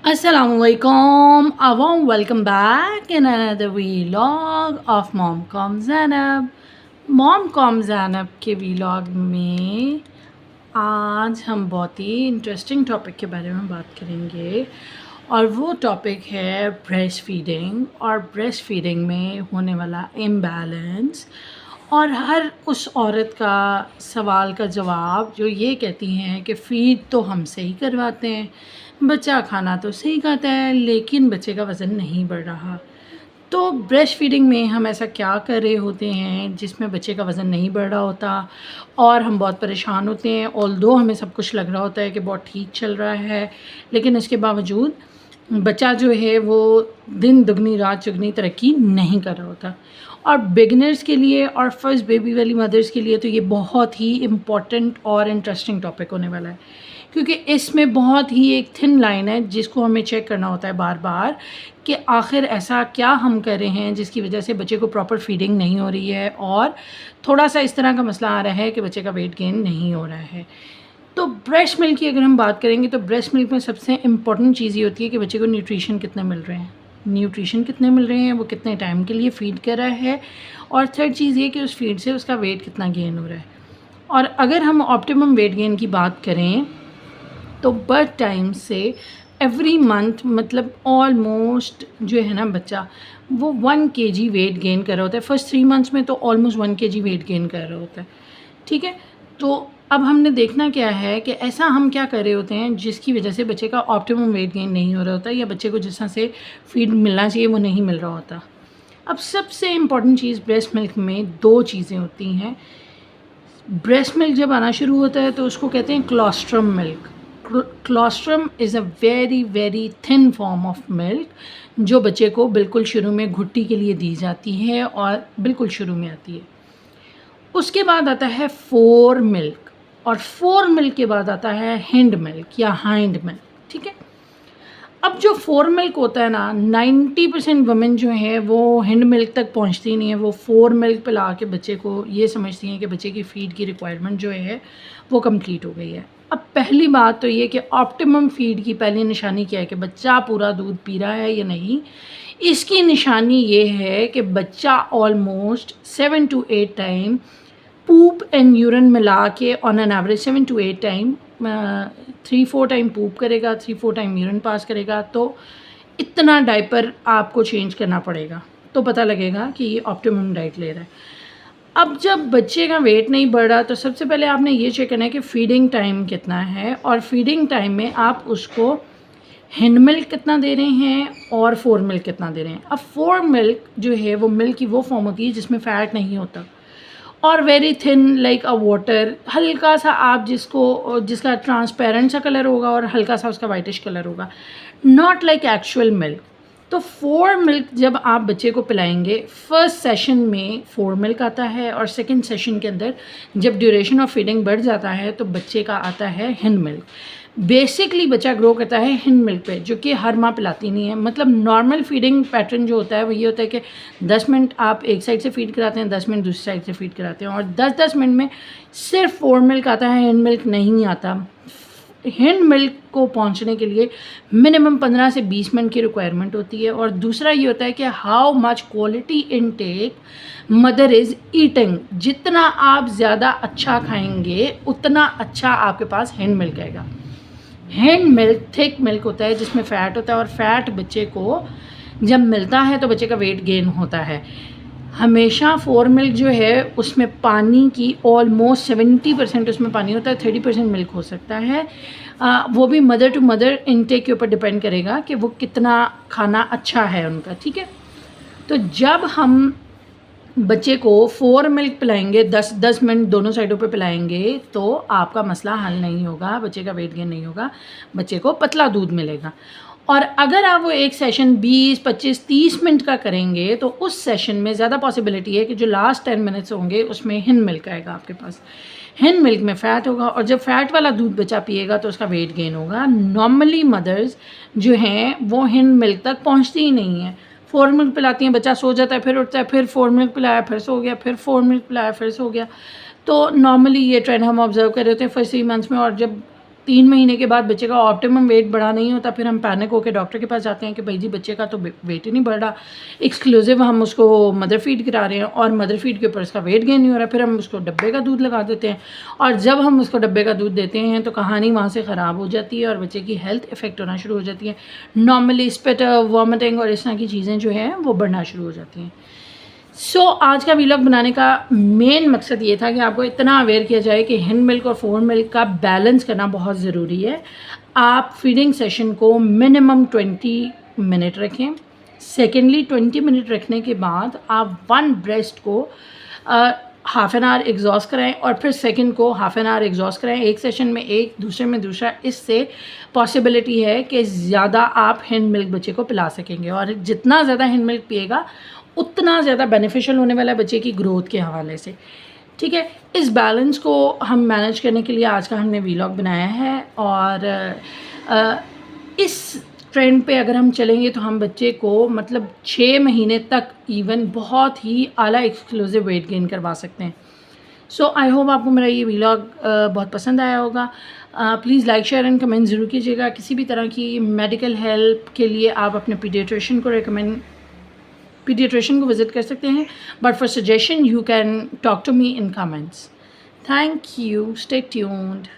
Assalamualaikum. A warm welcome back in another vlog of Momcom Zainab. Momcom Zainab के vlog में आज हम बहुत ही इंटरेस्टिंग टॉपिक के बारे में बात करेंगे और वो टॉपिक है ब्रेस्ट फीडिंग और ब्रेस्ट फीडिंग में होने वाला इम्बैलेंस और हर उस औरत का सवाल का जवाब जो ये कहती हैं कि फ़ीड तो हम सही करवाते हैं, बच्चा खाना तो सही खाता है लेकिन बच्चे का वज़न नहीं बढ़ रहा। तो ब्रेस्ट फीडिंग में हम ऐसा क्या कर रहे होते हैं जिसमें बच्चे का वज़न नहीं बढ़ रहा होता और हम बहुत परेशान होते हैं। ऑल्दो हमें सब कुछ लग रहा होता है कि बहुत ठीक चल रहा है, लेकिन इसके बावजूद बच्चा जो है वो दिन दुगनी रात चुगनी तरक्की नहीं कर रहा होता। और बिगिनर्स के लिए और फर्स्ट बेबी वाली मदर्स के लिए तो ये बहुत ही इम्पॉर्टेंट और इंटरेस्टिंग टॉपिक होने वाला है, क्योंकि इसमें बहुत ही एक थिन लाइन है जिसको हमें चेक करना होता है बार बार कि आखिर ऐसा क्या हम कर रहे हैं जिसकी वजह से बच्चे को प्रॉपर फीडिंग नहीं हो रही है और थोड़ा सा इस तरह का मसला आ रहा है कि बच्चे का वेट गेन नहीं हो रहा है। तो ब्रेस्ट मिल्क की अगर हम बात करेंगे तो ब्रेस्ट मिल्क में सबसे इम्पॉर्टेंट चीज़ ये होती है कि बच्चे को न्यूट्रिशन कितने मिल रहे हैं, वो कितने टाइम के लिए फ़ीड कर रहा है, और थर्ड चीज़ ये कि उस फीड से उसका वेट कितना गेन हो रहा है। और अगर हम ऑप्टिमम वेट गेन की बात करें तो बर्थ टाइम से एवरी मंथ मतलब ऑलमोस्ट जो है ना बच्चा वो 1 kg वेट गेन कर रहा होता है। फर्स्ट 3 मंथ्स में तो ऑलमोस्ट 1 kg वेट गेन कर रहा होता है। ठीक है, तो अब हमने देखना क्या है कि ऐसा हम क्या कर रहे होते हैं जिसकी वजह से बच्चे का ऑप्टिमम वेट गेन नहीं हो रहा होता या बच्चे को जिस तरह से फीड मिलना चाहिए वो नहीं मिल रहा होता। अब सबसे इम्पॉर्टेंट चीज़ ब्रेस्ट मिल्क में 2 चीज़ें होती हैं। ब्रेस्ट मिल्क जब आना शुरू होता है तो उसको कहते हैं colostrum milk. Colostrum is a very very thin form of milk जो बच्चे को बिल्कुल शुरू में घुट्टी के लिए दी जाती है और बिल्कुल शुरू में आती है। उसके बाद आता है फोर मिल्क और फोर मिल्क के बाद आता है हिंड मिल्क या हाइंड मिल्क। ठीक है, अब जो फोर मिल्क होता है ना 90% वुमेन जो है वो हिंड मिल्क तक पहुंचती नहीं है, वो फोर मिल्क पिला के बच्चे को ये समझती हैं कि बच्चे की फ़ीड की रिक्वायरमेंट जो है वो कंप्लीट हो गई है। अब पहली बात तो ये कि ऑप्टिमम फ़ीड की पहली निशानी क्या है कि बच्चा पूरा दूध पी रहा है या नहीं। इसकी निशानी ये है कि बच्चा almost 7 to 8 time poop and urine मिला के on an average 7 to 8 time 3-4 time poop करेगा, 3-4 टाइम यूरिन पास करेगा, तो इतना डायपर आपको चेंज करना पड़ेगा तो पता लगेगा कि ये ऑप्टिमम डाइट ले रहा है। अब जब बच्चे का वेट नहीं बढ़ रहा तो सबसे पहले आपने ये चेक करना है कि फ़ीडिंग टाइम कितना है और फीडिंग टाइम में आप उसको हिंड मिल्क कितना दे रहे हैं और फोर मिल्क कितना दे रहे हैं। अब फोर मिल्क जो है वो मिल्क की वो फॉर्म होती है जिसमें फ़ैट नहीं होता और वेरी थिन लाइक अ वाटर, हल्का सा आप जिसका ट्रांसपेरेंट सा कलर होगा और हल्का सा उसका वाइटिश कलर होगा, नॉट लाइक एक्चुअल मिल्क। तो फोर मिल्क जब आप बच्चे को पिलाएंगे फर्स्ट सेशन में फोर मिल्क आता है और सेकंड सेशन के अंदर जब ड्यूरेशन ऑफ फीडिंग बढ़ जाता है तो बच्चे का आता है हिंड मिल्क। बेसिकली बच्चा ग्रो करता है हिंड मिल्क पे, जो कि हर माँ पिलाती नहीं है। मतलब नॉर्मल फीडिंग पैटर्न जो होता है वो ये होता है कि 10 मिनट आप एक साइड से फीड कराते हैं, 10 मिनट दूसरी साइड से फीड कराते हैं और 10-10 मिनट में सिर्फ फोर मिल्क आता है, हिंड मिल्क नहीं आता। हिंड मिल्क को पहुंचने के लिए मिनिमम 15 से 20 मिनट की रिक्वायरमेंट होती है। और दूसरा ये होता है कि how much quality intake mother is eating. जितना आप ज़्यादा अच्छा खाएंगे उतना अच्छा आपके पास हिंड मिल्क आएगा। हैंड मिल्क थिक मिल्क होता है जिसमें फ़ैट होता है और फ़ैट बच्चे को जब मिलता है तो बच्चे का वेट गेन होता है। हमेशा फोर मिल्क जो है उसमें पानी की ऑलमोस्ट 70% उसमें पानी होता है, 30% मिल्क हो सकता है। वो भी मदर टू मदर इनटेक के ऊपर डिपेंड करेगा कि वो कितना खाना अच्छा है उनका। ठीक है, तो जब हम बच्चे को फोर मिल्क पिलाएंगे 10-10 मिनट दोनों साइडों पे पिलाएंगे तो आपका मसला हल नहीं होगा, बच्चे का वेट गेन नहीं होगा, बच्चे को पतला दूध मिलेगा। और अगर आप वो एक सेशन 20, 25, 30 मिनट का करेंगे तो उस सेशन में ज़्यादा पॉसिबिलिटी है कि जो लास्ट 10 मिनट्स होंगे उसमें हिंड मिल्क आएगा आपके पास। हिंड मिल्क में फ़ैट होगा और जब फ़ैट वाला दूध बच्चा पिएगा तो उसका वेट गेन होगा। नॉर्मली मदर्स जो हैं वो हिंड मिल्क तक पहुँचती ही नहीं है। फोर मिल्क पिलाती हैं, बच्चा सो जाता है, फिर उठता है, फिर फोर मिल्क पिलाया, फिर सो गया, फिर फोर मिल्क पिलाया, फिर सो गया। तो नॉर्मली ये ट्रेंड हम ऑब्जर्व कर रहे होते हैं फर्स्ट 3 मंथ्स में। और जब 3 महीने के बाद बच्चे का ऑप्टिमम वेट बढ़ा नहीं होता, फिर हम पैनिक होकर डॉक्टर के पास जाते हैं कि भाई जी बच्चे का तो वेट ही नहीं बढ़ रहा, एक्सक्लूसिव हम उसको मदर फीड करा रहे हैं और मदर फीड के ऊपर उसका वेट गेन नहीं हो रहा, फिर हम उसको डब्बे का दूध लगा देते हैं और जब हम उसको डब्बे का दूध देते हैं तो कहानी वहाँ से ख़राब हो जाती है और बच्चे की हेल्थ इफ़ेक्ट होना शुरू हो जाती है। नॉर्मली स्पिट, वॉमिटिंग और इस तरह की चीज़ें जो हैं वो बढ़ना शुरू हो जाती हैं। आज का वीलॉग बनाने का मेन मकसद ये था कि आपको इतना अवेयर किया जाए कि हिंड मिल्क और फोर मिल्क का बैलेंस करना बहुत ज़रूरी है। आप फीडिंग सेशन को मिनिमम 20 मिनट रखें। सेकेंडली 20 मिनट रखने के बाद आप 1 ब्रेस्ट को हाफ़ एन आवर एग्जॉस्ट कराएं और फिर सेकंड को हाफ़ एन आवर एग्जॉस्ट कराएं। एक सेशन में एक, दूसरे में दूसरा। इससे पॉसिबिलिटी है कि ज़्यादा आप हिंड मिल्क बच्चे को पिला सकेंगे और जितना ज़्यादा हिंड मिल्क पिएगा उतना ज़्यादा बेनिफिशियल होने वाला है बच्चे की ग्रोथ के हवाले से। ठीक है, इस बैलेंस को हम मैनेज करने के लिए आज का हमने वीलॉग बनाया है और इस ट्रेंड पे अगर हम चलेंगे तो हम बच्चे को मतलब 6 महीने तक इवन बहुत ही आला एक्सक्लूसिव वेट गेन करवा सकते हैं। आई होप आपको मेरा ये वीलॉग बहुत पसंद आया होगा। Please like, share and comment ज़रूर कीजिएगा। किसी भी तरह की मेडिकल हेल्प के लिए आप अपने पीडियाट्रिशियन को विज़िट कर सकते हैं, but for suggestion you can talk to me in comments. Thank you, stay tuned.